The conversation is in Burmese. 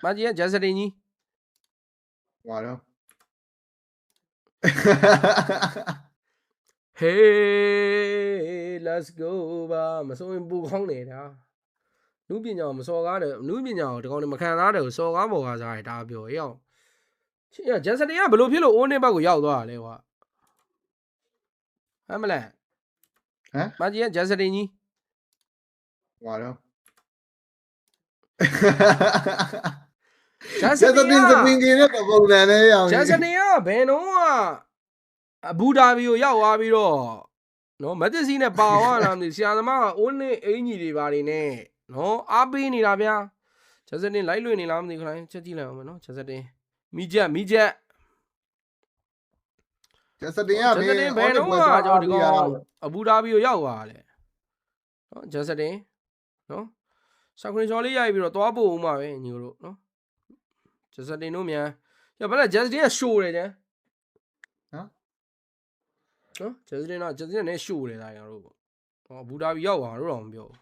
မာကြီးကဂျက်စတင်ကြီး ဟွာတော့ Hey let's go ပါမစိုးရင်ပူကောင်းနေတာနုပညာမစော်ကားတယ်နုပညာကိုဒီကောင်တွေမခံစားတယ်စော်ကားပေါ်ကားစားတယ်ဒါပြောရအောင်ဂျက်စတင်ကဘယ်လိုဖြစ်လို့အိုးနေဘက်ကိုရောက်သွားတာလဲကွာဟမ်မလဲဟမ် မာကြီးကဂျက်စတင်ကြီး ဟွာတော့ ဂျက်စ ဆက် တင် တင်စပင်ကြီးနဲ့ပုံစံနဲ့ရောင် ဂျက်စတင်ကဘယ်တော့ကအဘူဒါဘီကိုရောက်သွားပြီးတော့နော်မက်သစ်စီနဲ့ပါသွားတာမသိဆရာသမားကအိုးနေအင်ကြီးတွေပါနေနဲ့နော်အားပေးနေတာဗျာဂျက်စတင်လိုက်လွင်နေလားမသိခလိုင်းချက်ကြည့်လိုက်အောင်မနော်ဂျက်စတင်မိချက်ဆက်တင်ရ ဂျက်စတင်ဘယ်တော့ကကျွန်တော်ဒီကောင်အဘူဒါဘီကိုရောက်သွားတယ်နော်ဂျက်စတင်နော်စခရင်ချော်လေးရိုက်ပြီးတော့သွားပို့ဦးမှာပဲညီတို့နော်ဂျက်စတင်တို့မြန်ရဘာလဲဂျက်စတင်ကရှိုးတယ်ကျန်နော်ဂျက်စတင်နဲ့ရှိုးတယ်ဒါရတို့ဟောဘူဒါဘီရောက်သွားတို့တော့မပြောဘူး